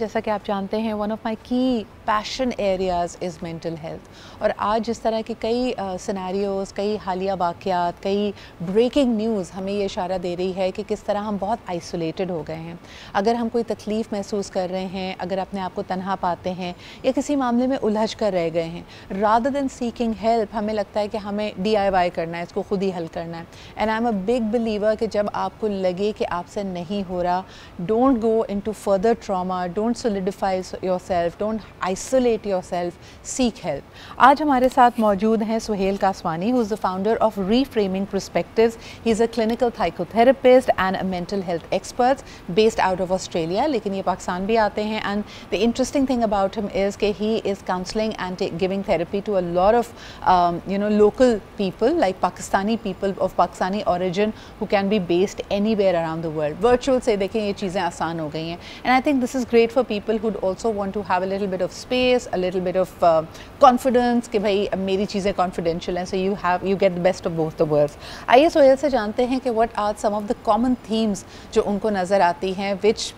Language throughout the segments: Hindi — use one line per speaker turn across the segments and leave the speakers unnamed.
जैसा कि आप जानते हैं वन ऑफ माई की passion areas is mental health. और आज जिस तरह के कई सिनेरियोज़, कई हालिया वाक़यात, कई ब्रेकिंग न्यूज़ हमें ये इशारा दे रही है कि किस तरह हम बहुत आइसोलेटेड हो गए हैं। अगर हम कोई तकलीफ़ महसूस कर रहे हैं, अगर अपने आप को तन्हा पाते हैं या किसी मामले में उलझ कर रह गए हैं, रादर देन सीकिंग हेल्प हमें लगता है कि हमें DIY करना है, इसको खुद ही हल करना है। And I am a big believer कि जब आपको लगे कि आपसे नहीं हो रहा, don't go into further trauma, don't solidify yourself, don't isolate yourself, seek help. आज हमारे साथ मौजूद हैं Suhail Kaswani, who is the founder of Reframing Perspectives. He is a clinical psychotherapist and a mental health expert based out of Australia, लेकिन ये पाकिस्तान भी आते हैं. And the interesting thing about him is कि he is counseling and giving therapy to a lot of local people, like Pakistani people of Pakistani origin who can be based anywhere around the world. Virtual से देखें ये चीज़ें आसान हो गई हैं. And I think this is great for people who'd also want to have a little bit of space, a little bit of confidence कि भाई मेरी चीज़ें confidential हैं, so you get the best of both the worlds. आइए सोहेल से जानते हैं कि what are some of the common themes जो उनको नज़र आती हैं which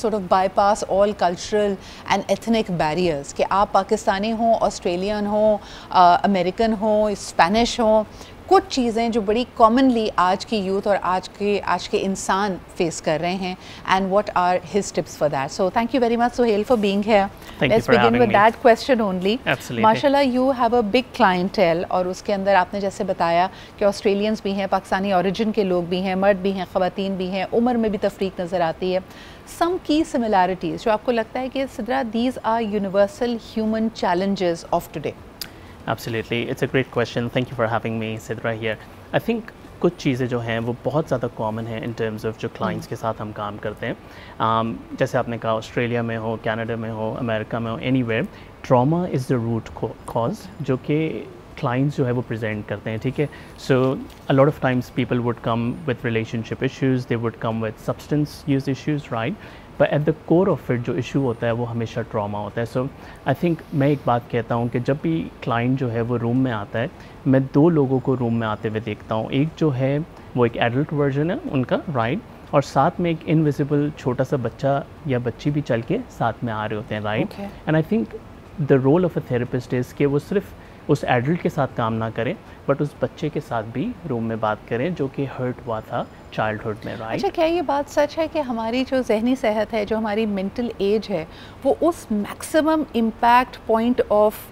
sort of bypass all cultural and ethnic barriers, कि आप पाकिस्तानी हो, ऑस्ट्रेलियन हो, अमेरिकन हो, स्पेनिश हो, कुछ चीज़ें जो बड़ी कॉमनली आज की यूथ और आज के इंसान फेस कर रहे हैं, and what are his tips for that. So thank you very much Suhail for being here. Let's begin with that question only. माशाल्लाह you have a big clientele, और उसके अंदर आपने जैसे बताया कि ऑस्ट्रेलियंस भी हैं, पाकिस्तानी ओरिजिन के लोग भी हैं, मर्द भी हैं, ख़वातीन भी हैं, उम्र में भी तफरीक नज़र आती है. सम की सिमिलैरिटीज़ जो आपको लगता है कि Sidra these are universal human challenges of today.
Absolutely, it's a great question. Thank you for having me, Sidra here. I think कुछ चीज़ें जो हैं वो बहुत ज़्यादा कॉमन है इन टर्म्स ऑफ जो क्लाइंट्स के साथ हम काम करते हैं. जैसे आपने कहा ऑस्ट्रेलिया में हो, कनाडा में हो, अमेरिका में हो, anywhere, trauma is the root cause जो कि क्लाइंट्स जो है वो प्रेजेंट करते हैं. ठीक है, so a lot of times people would come with relationship issues, they would come with substance use issues, right. But at the core of it जो इशू होता है वो हमेशा ट्रॉमा होता है. सो आई थिंक मैं एक बात कहता हूँ कि जब भी क्लाइंट जो है वो रूम में आता है, मैं दो लोगों को रूम में आते हुए देखता हूँ. एक जो है वो एक एडल्ट वर्जन है उनका, राइट, और साथ में एक इनविजिबल छोटा सा बच्चा या बच्ची भी चल के साथ में आ रहे होते हैं, right. And I think the role of a therapist is कि वो सिर्फ उस एडल्ट के साथ काम ना करें बट उस बच्चे के साथ भी रूम में बात करें जो कि हर्ट हुआ था चाइल्डहुड में, राइट.
अच्छा, क्या ये बात सच है कि हमारी जो जहनी सेहत है, जो हमारी मेंटल एज है, वो उस maximum impact point of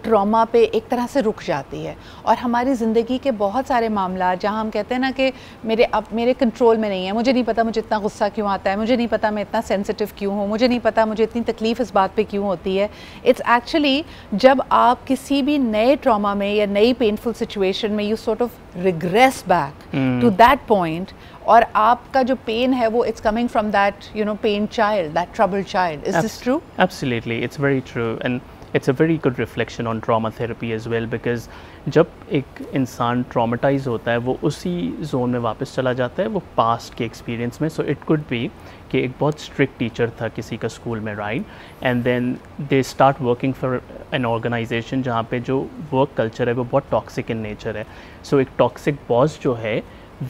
trauma पे एक तरह से रुक जाती है, और हमारी ज़िंदगी के बहुत सारे मामला जहाँ हम कहते हैं ना कि मेरे कंट्रोल में नहीं है, मुझे नहीं पता मुझे इतना गुस्सा क्यों आता है, मुझे नहीं पता मैं इतना सेंसिटिव क्यों हूँ, मुझे नहीं पता मुझे इतनी तकलीफ़ इस बात पे क्यों होती है. इट्स एक्चुअली जब आप किसी भी नए ट्रॉमा में या नई पेनफुल सिचुएशन में you sort of regress back to that point, और आपका जो पेन है वो it's coming from that pain child, that troubled child. Is this true?
Absolutely, it's very true, and it's a very good reflection on trauma therapy as well, because जब एक इंसान ट्रॉमेटाइज होता है वो उसी जोन में वापस चला जाता है, वो पास्ट के एक्सपीरियंस में. सो इट कुड बी कि एक बहुत स्ट्रिक्ट टीचर था किसी का स्कूल में, right, and then they start working for an organization जहाँ पे जो वर्क कल्चर है वो बहुत टॉक्सिक इन नेचर है. सो एक टॉक्सिक बॉस जो है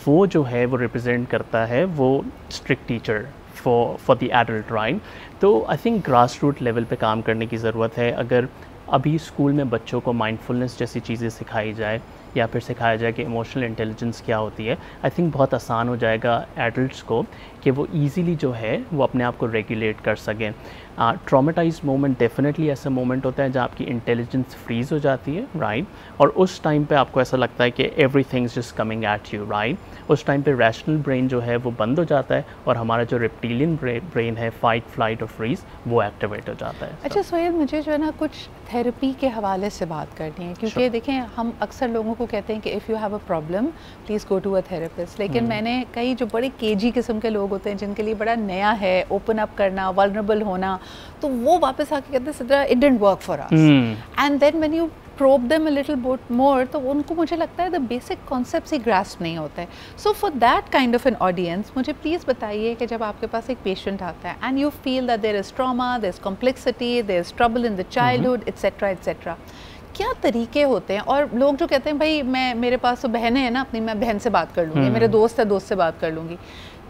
वो रिप्रेजेंट करता है वो strict teacher for the adult, right. तो I think grass root level पे काम करने की ज़रूरत है. अगर अभी स्कूल में बच्चों को माइंडफुलनेस जैसी चीज़ें सिखाई जाए या फिर सिखाया जाए कि इमोशनल इंटेलिजेंस क्या होती है, आई थिंक बहुत आसान हो जाएगा एडल्ट्स को कि वो ईज़िली जो है वो अपने आप को रेगुलेट कर सकें. ट्रॉमेटाइज मोमेंट डेफिनेटली ऐसा मोमेंट होता है जहाँ आपकी इंटेलिजेंस फ्रीज हो जाती है, राइट, और उस टाइम पे आपको ऐसा लगता है कि everything is just coming at you, right. उस टाइम पे रैशनल ब्रेन जो है वो बंद हो जाता है और हमारा जो रेप्टिलियन ब्रेन है, फाइट, फ्लाइट और फ्रीज, वो एक्टिवेट हो जाता है.
अच्छा सोहेल, मुझे जो है ना कुछ थेरेपी के हवाले से बात करनी है, क्योंकि देखें हम अक्सर लोगों को कहते हैं कि if you have a problem please go to a therapist, लेकिन मैंने कई जो बड़े केजी किस्म के लोग होते हैं जिनके लिए बड़ा नया है ओपन अप करना, वल्नरेबल होना, तो वो वापस आके कहते हैं Sidra it didn't work for us. And then when you probe them a little bit more, तो उनको मुझे लगता है the basic concepts he grasp नहीं होते हैं. So for that kind of an audience, मुझे प्लीज़ बताइए कि जब आपके पास एक पेशेंट आता है and you feel that there is trauma, there is complexity, there is trouble in the childhood, etc. etc. क्या तरीके होते हैं? और लोग जो कहते हैं भाई मेरे पास तो बहनें हैं ना अपनी, मैं बहन से बात कर लूँगी, मेरे दोस्त है दोस्त से बात कर लूँगी.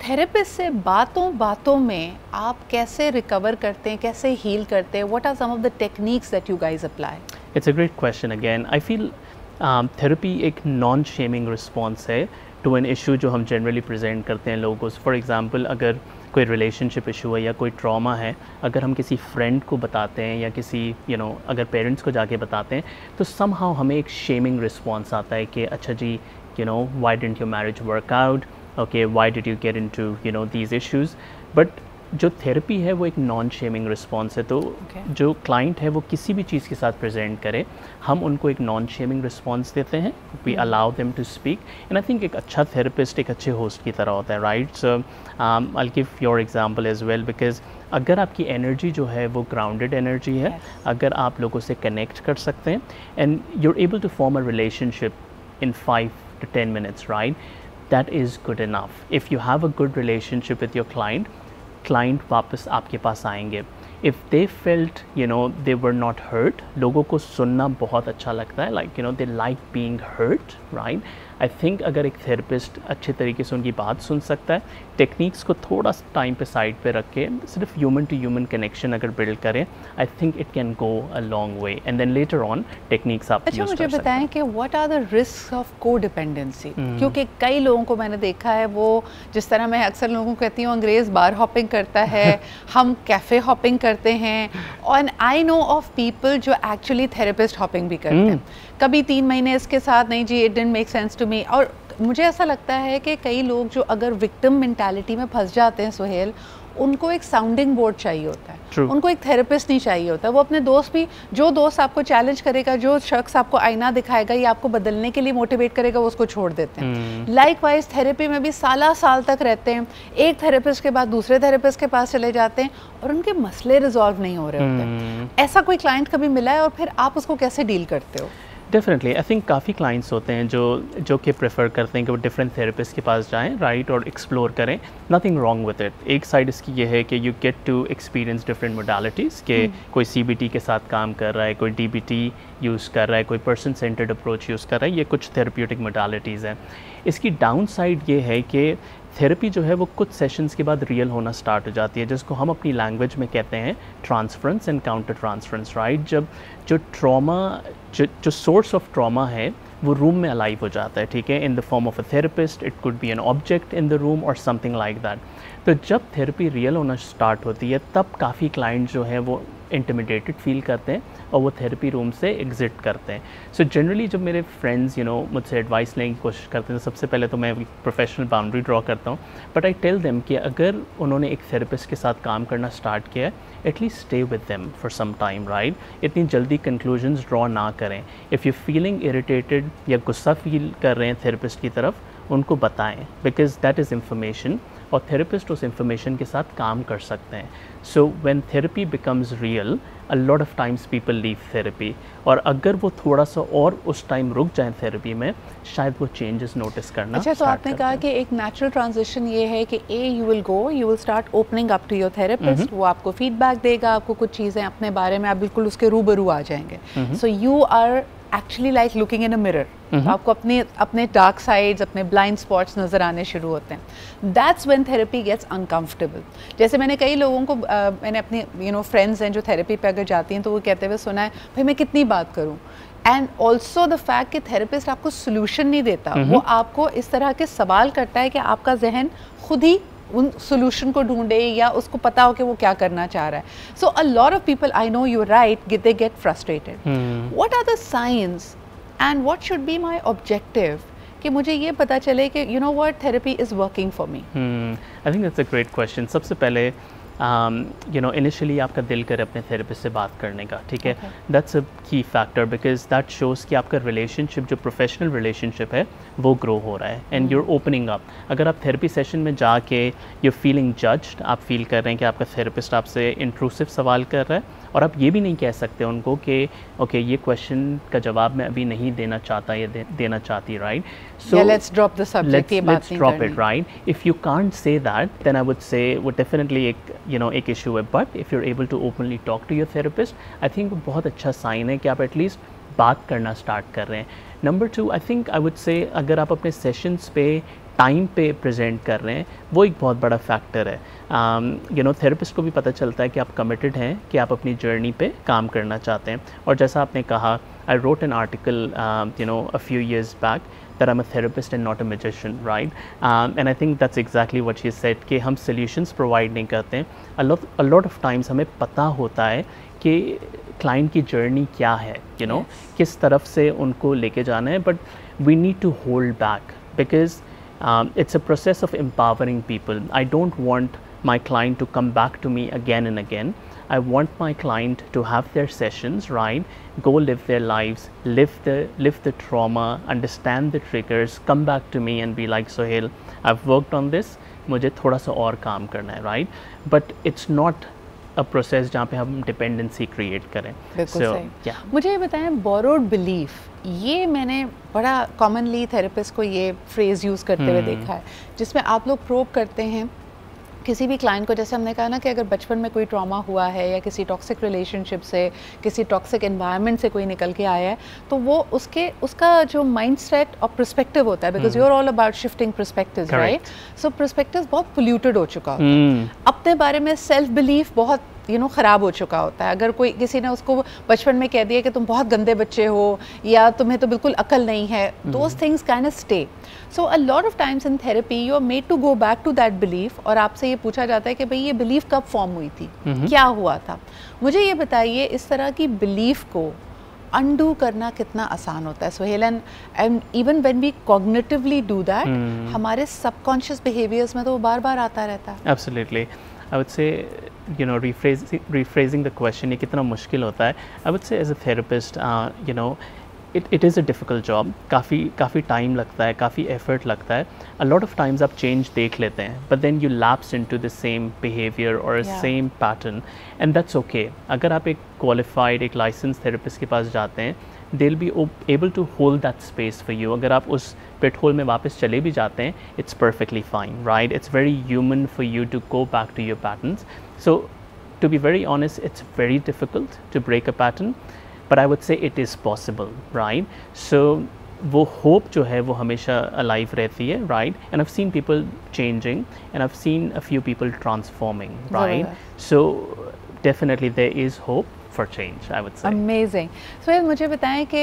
थेरेपिस्ट से बातों बातों में आप कैसे रिकवर करते हैं, कैसे हील करते हैं? What are some of the techniques that you guys apply?
It's a great question again. I feel therapy एक नॉन शेमिंग रिस्पॉन्स है टू एन इशू जो हम जनरली प्रेजेंट करते हैं लोगों को। फॉर एग्जांपल, अगर कोई रिलेशनशिप इशू है या कोई ट्रॉमा है, अगर हम किसी फ्रेंड को बताते हैं या किसी अगर पेरेंट्स को जाके बताते हैं, तो समहाउ हमें एक शेमिंग रिस्पॉन्स आता है कि अच्छा जी, why didn't your marriage work out, okay, why did you get into these issues. But जो थेरेपी है वो एक नॉन शेमिंग रिस्पॉन्स है, तो जो क्लाइंट है वो किसी भी चीज़ के साथ प्रेजेंट करे, हम उनको एक नॉन शेमिंग रिस्पॉन्स देते हैं, we allow them to speak. And I think एक अच्छा थेरेपिस्ट एक अच्छे होस्ट की तरह होता है, right? So I give your example as well, because अगर आपकी एनर्जी जो है वो ग्राउंडेड एनर्जी है, अगर आप लोगों से कनेक्ट कर सकते हैं and you are able to form a relationship in 5 to 10 minutes, right? That is good enough. If you have a good relationship with your client वापस आपके पास आएंगे। If they felt they were not heard, लोगों को सुनना बहुत अच्छा लगता है, like they like being heard, right? I think अगर एक थेरेपिस्ट अच्छे तरीके से उनकी बात सुन सकता है, टेक्निक्स को थोड़ा सा टाइम पे साइड पे रख के सिर्फ ह्यूमन टू ह्यूमन कनेक्शन अगर बिल्ड करें, I think it can go a long way and then later on techniques आप
अच्छा, मुझे बताएं कि what are the risks of codependency? क्योंकि कई लोगों को मैंने देखा है, वो जिस तरह मैं अक्सर लोगों को कहती हूँ, अंग्रेज़ बार हॉपिंग करता है, हम कैफ़े हॉपिंग करते हैं, और आई नो ऑफ पीपल जो एक्चुअली थेरेपिस्ट हॉपिंग भी करते हैं। कभी 3 महीने इसके साथ, नहीं जी, it didn't make sense to me. और मुझे ऐसा लगता है कि कई लोग जो अगर विक्टिम मेंटालिटी में फंस जाते हैं सुहेल, उनको एक साउंडिंग बोर्ड चाहिए होता है।
True.
उनको एक थेरेपिस्ट नहीं चाहिए होता। वो अपने दोस्त भी, जो दोस्त आपको चैलेंज करेगा, जो शख्स आपको आईना दिखाएगा या आपको बदलने के लिए मोटिवेट करेगा, वो उसको छोड़ देते हैं। लाइकवाइज थेरेपी में भी साल तक रहते हैं, एक थेरेपिस्ट के बाद दूसरे थेरेपिस्ट के पास चले जाते हैं और उनके मसले रिजॉल्व नहीं हो रहे होते। ऐसा कोई क्लाइंट कभी मिला है और फिर आप उसको कैसे डील करते हो?
डेफिनेटली आई थिंक काफ़ी क्लाइंट्स होते हैं जो कि प्रेफर करते हैं कि वो डिफरेंट थेरेपिस्ट के पास जाएं, राइट, और एक्सप्लोर करें। Nothing wrong with it. एक साइड इसकी ये है कि you get to experience different modalities, के कोई CBT के साथ काम कर रहा है, कोई DBT यूज़ कर रहा है, कोई पर्सन सेंटर्ड अप्रोच यूज़ कर रहा है, ये कुछ थेरेप्यूटिक मोडालिटीज़ हैं। इसकी डाउन साइड ये है कि थेरेपी जो है वो कुछ सेशंस के बाद रियल होना स्टार्ट हो जाती है, जिसको हम अपनी लैंग्वेज में कहते हैं transference and counter transference, right? जब जो ट्रॉमा, जो सोर्स ऑफ ट्रॉमा है वो रूम में अलाइव हो जाता है, ठीक है, in the form of a therapist, it could be an object in the room और समथिंग लाइक दैट। तो जब थेरेपी रियल होना स्टार्ट होती है, तब काफ़ी क्लाइंट जो है वो इंटिमिडेटेड फील करते हैं और वो थेरेपी रूम से एग्जिट करते हैं। सो जनरली जब मेरे फ्रेंड्स मुझसे एडवाइस लेने की कोशिश करते हैं, सबसे पहले तो मैं प्रोफेशनल बाउंड्री ड्रॉ करता हूँ, बट आई टेल देम कि अगर उन्होंने एक थेरेपिस्ट के साथ काम करना स्टार्ट किया है, at least stay with them for some time, right? इतनी जल्दी कंक्लूजन्स ड्रॉ ना करें। इफ़ यू फीलिंग इरिटेटेड या गुस्सा फील कर रहे हैं थेरेपिस्ट की तरफ, उनको बताएं, बिकॉज दैट इज़ इंफॉर्मेशन और थेरेपिस्ट उस इंफॉर्मेशन के साथ काम कर सकते हैं। So when therapy becomes real, a lot of times people leave therapy, और अगर वो थोड़ा सा और उस टाइम रुक जाएं थेरेपी में, शायद वो चेंजेस नोटिस करना।
अच्छा, तो आपने कहा कि एक नेचुरल ट्रांजिशन ये है कि you will start opening up to your therapist, वो आपको फीडबैक देगा, आपको कुछ चीज़ें अपने बारे में आप बिल्कुल उसके रूबरू आ जाएंगे। So you are actually like looking in a mirror, आपको अपने डार्क साइड्स, अपने ब्लाइंड स्पॉट्स नज़र आने शुरू होते हैं। That's when therapy gets uncomfortable. जैसे मैंने कई लोगों को मैंने अपनी फ्रेंड्स हैं जो थेरेपी पे अगर जाती हैं, तो वो कहते हुए सुना है, भाई मैं कितनी बात करूं। एंड ऑल्सो द फैक्ट कि थेरेपिस्ट आपको सोल्यूशन नहीं देता, वो आपको इस तरह के सवाल करता है कि आपका जहन खुद ही उन सोल्यूशन को ढूंढे या उसको पता हो कि वो क्या करना चाह रहा है। So a lot of people, I know you right, they get frustrated. What are the science and what should be my objective कि मुझे ये पता चले कि you know what, therapy is working for me?
I think that's a great question. सबसे पहले इनिशियली आपका दिल करे अपने थेरेपिस्ट से बात करने का, ठीक है, दैट्स अ की फैक्टर, बिकॉज दैट शोज़ कि आपका रिलेशनशिप, जो प्रोफेशनल रिलेशनशिप है, वो ग्रो हो रहा है एंड यूर ओपनिंग अप। अगर आप थेरेपी सेशन में जाके यू फीलिंग जज्ड, आप फील कर रहे हैं कि आपका थेरेपिस्ट आपसे इंट्रूसिव सवाल कर रहा है, और आप ये भी नहीं कह सकते उनको कि ओके ये क्वेश्चन का जवाब मैं अभी नहीं देना चाहता या देना चाहती, right?
So let's drop the subject, ये बात नहीं
drop it, right? If you can't say that, then I would say वो डेफिनेटली एक इशू है। But if you are able to openly talk to your therapist, I think वो बहुत अच्छा साइन है कि आप एटलीस्ट बात करना स्टार्ट कर रहे हैं। Number 2, I think I would से अगर आप अपने सेशंस पे टाइम पे प्रेजेंट कर रहे हैं, वो एक बहुत बड़ा फैक्टर है। थेरेपिस्ट को भी पता चलता है कि आप कमिटेड हैं, कि आप अपनी जर्नी पे काम करना चाहते हैं। और जैसा आपने कहा, I wrote an article a few years back that I'm a therapist and not a magician, right? And I think that's exactly what she said, कि हम solutions provide नहीं करते हैं। A lot of times हमें पता होता है कि क्लाइंट की जर्नी क्या है, किस तरफ से उनको लेके जाना है, but we need to hold back because it's a process of empowering people. I don't want my client to come back to me again and again. I want my client to have their sessions, right? Go live their lives, live the trauma, understand the triggers, come back to me and be like, Sohail, I've worked on this, मुझे थोड़ा सा और काम करना है, right? But it's not a process जहाँ पे हम डिपेंडेंसी क्रिएट करें।
बिल्कुल सही। मुझे ये बताएं, बोरोड बिलीफ, ये मैंने बड़ा कॉमनली थेरेपिस्ट को ये फ्रेज़ यूज़ करते हुए देखा है, जिसमें आप लोग प्रोब करते हैं किसी भी क्लाइंट को। जैसे हमने कहा ना कि अगर बचपन में कोई ट्रॉमा हुआ है या किसी टॉक्सिक रिलेशनशिप से, किसी टॉक्सिक एनवायरनमेंट से कोई निकल के आया है, तो वो उसका जो माइंडसेट और पर्सपेक्टिव होता है, because you are all about shifting perspectives, right? So perspective बहुत पोल्यूटेड हो चुका होता है, अपने बारे में सेल्फ बिलीफ बहुत ख़राब हो चुका होता है। अगर कोई किसी ने उसको बचपन में कह दिया कि तुम बहुत गंदे बच्चे हो या तुम्हें तो बिल्कुल अकल नहीं है, those things kind of stay. So a lot of times in therapy you are made to go back to that belief, और आपसे ये पूछा जाता है कि भाई ये बिलीफ कब फॉर्म हुई थी, क्या हुआ था। मुझे ये बताइए, इस तरह की बिलीफ को अनडू करना कितना आसान होता है Sohail? And even when we cognitively do that, हमारे सबकॉन्शियस बिहेवियर्स में तो वो बार बार आता रहता है।
Absolutely. I would say rephrasing the question, ये कितना मुश्किल होता है। I would say as a therapist, it is a difficult job. काफ़ी टाइम लगता है, काफ़ी एफर्ट लगता है। A lot of times आप चेंज देख लेते हैं, but then you lapse into the same behavior or same pattern, and that's okay. अगर आप एक qualified, एक licensed therapist के पास जाते हैं, they'll be able to hold that space for you. अगर आप उस पिट होल में वापस चले भी जाते हैं, it's perfectly fine, right? It's very human for you to go back to your patterns. So to be very honest, it's very difficult to break a pattern, but I would say it is possible, right? So वो hope जो है वो हमेशा alive रहती है, right? And I've seen people changing, and I've seen a few people transforming, right? So definitely there is hope for change, I would say.
Amazing. So मुझे बताएं कि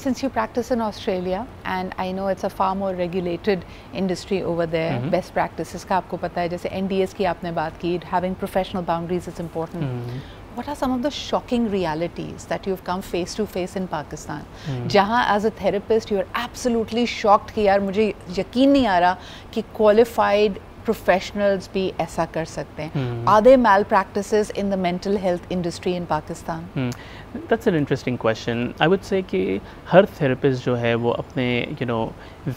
since you practice in Australia and I know it's a far more regulated industry over there, best practices का आपको पता है, जैसे NDAs की आपने बात की, having professional boundaries is important. What are some of the shocking realities that you've come face to face in Pakistan? जहाँ as a therapist you're absolutely shocked कि यार मुझे यकीन नहीं आ रहा कि qualified professionals भी ऐसा कर सकते हैं। Are there malpractices in the mental health industry in Pakistan?
That's an interesting question. I would say कि हर therapist जो है वो अपने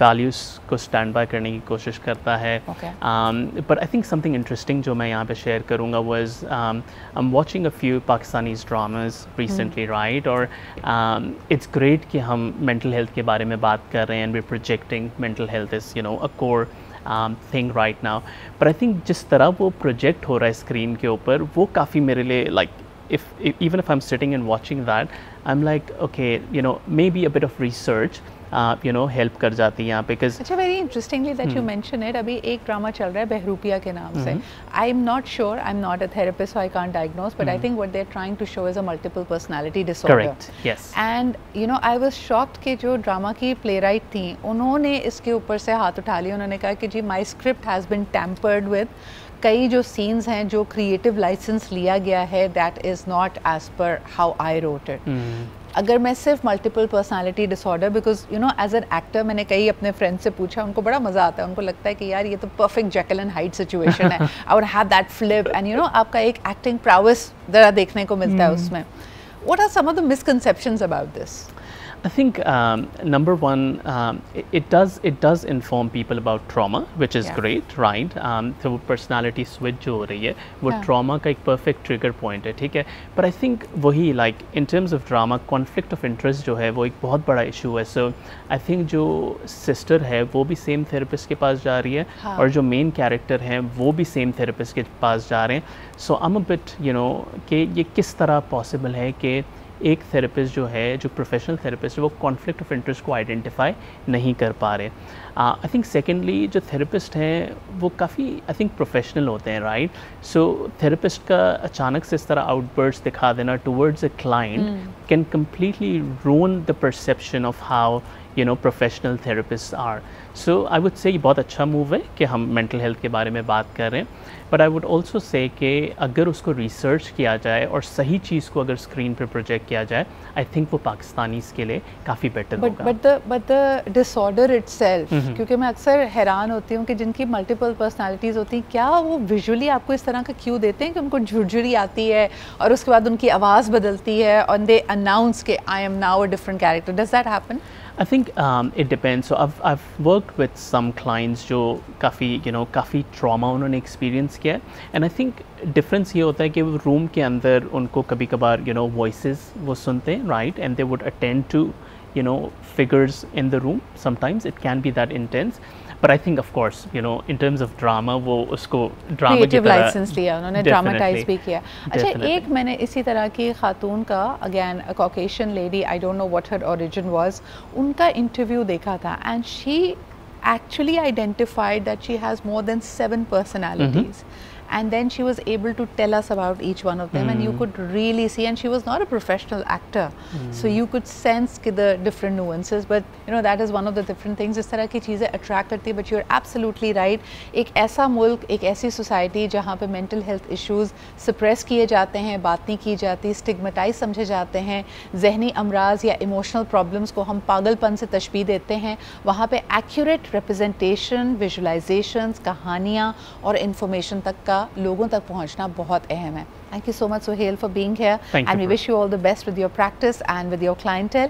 values को stand by करने की कोशिश करता है।
Okay.
But I think something interesting जो मैं यहाँ पे share करूँगा was I'm watching a few Pakistanis dramas recently, right? और it's great कि हम mental health के बारे में बात कर रहे हैं, and we're projecting mental health is a core thing right now. But I think जिस तरह वो project हो रहा है screen के ऊपर, वो काफ़ी मेरे लिए like even if I'm sitting and watching that, I'm like, okay, maybe a bit of research help कर जाती है यहाँ पे, because
अच्छा, very interestingly that you mention it, अभी एक ड्रामा चल रहा है बहरूपिया के नाम से। I'm not sure, I'm not a therapist so I can't diagnose, but I think what they're trying to show is a multiple personality disorder.
Correct, yes.
And I was shocked कि जो ड्रामा की playwright थी, उन्होंने इसके ऊपर से हाथ उठा लिया। उन्होंने कहा कि जी my script has been tampered with, कई जो सीन्स हैं जो क्रिएटिव लाइसेंस लिया गया है, that is not as per how I wrote it. अगर मैं सिर्फ multiple personality disorder, because as an actor मैंने कई अपने फ्रेंड्स से पूछा, उनको बड़ा मज़ा आता है, उनको लगता है कि यार ये तो perfect Jekyll and Hyde situation है। I would have that flip and आपका एक एक्टिंग प्राउस ज़रा देखने को मिलता है उसमें। What are some of the misconceptions about this?
I think number one, it does inform people about trauma, which is great, right? तो वो personality switch जो हो रही है, वो trauma का एक perfect trigger point है, ठीक है? But I think वही like in terms of drama, conflict of interest जो है वो एक बहुत बड़ा issue है. So I think जो sister है वो भी same therapist के पास जा रही है, और जो main character है वो भी same therapist के पास जा रहे हैं. So I'm a bit कि ये किस तरह possible है कि एक थेरेपिस्ट जो है, जो प्रोफेशनल थेरेपिस्ट है, वो कॉन्फ्लिक्ट ऑफ इंटरेस्ट को आइडेंटिफाई नहीं कर पा रहे। आई थिंक सेकेंडली जो थेरेपिस्ट हैं वो काफ़ी आई थिंक प्रोफेशनल होते हैं, राइट? सो थेरेपिस्ट का अचानक से इस तरह आउटबर्स्ट दिखा देना towards a client can completely ruin the perception of how professional therapist are. So I would say ये बहुत अच्छा मूव है कि हम मेंटल हेल्थ के बारे में बात कर रहे हैं, but I would also say कि अगर उसको रिसर्च किया जाए और सही चीज़ को अगर स्क्रीन पे प्रोजेक्ट किया जाए, आई थिंक वो पाकिस्तानीज़ के लिए काफ़ी बेटर होगा.
बट द डिसऑर्डर इटसेल्फ, क्योंकि मैं अक्सर हैरान होती हूँ कि जिनकी मल्टीपल पर्सनालिटीज़ होती हैं, क्या वो विजुअली आपको इस तरह का क्यू देते हैं कि उनको झुरझुरी आती है और उसके बाद उनकी आवाज़ बदलती है और दे अनाउंस के I am now a different character? Does that happen?
I think it depends. So I've worked with some clients जो काफ़ी trauma उन्होंने experience किया है, and I think difference ये होता है कि वो room के अंदर उनको कभी कभार voices वो सुनते हैं, right, and they would attend to figures in the room. Sometimes it can be that intense, but I think of course in terms of drama वो उसको ड्रामा की तरह
लाइसेंस लिया उन्होंने, ड्रामाटाइज भी किया. अच्छा, एक मैंने इसी तरह की खातून का, again Caucasian lady, I don't know what her origin was, उनका इंटरव्यू देखा था and she actually identified that she has more than 7 personalities. And then she was able to tell us about each one of them, and you could really see, and she was not a professional actor, so you could sense the different nuances, but that is one of the different things. इस तरह की चीज़ें attract करती है. But you're absolutely right, एक ऐसा मुल्क, एक ऐसी society जहाँ पे mental health issues suppress किए जाते हैं, बात नहीं की जाती, stigmatized समझे जाते हैं, जहनी अमराज या emotional problems को हम पागलपन से तशबीह देते हैं, वहाँ पे accurate representation, visualizations, कहानियाँ और information तक का लोगों तक पहुंचना बहुत अहम है. Thank you so much, Suhail, for being here, and we wish you all the best with your practice and with your clientele.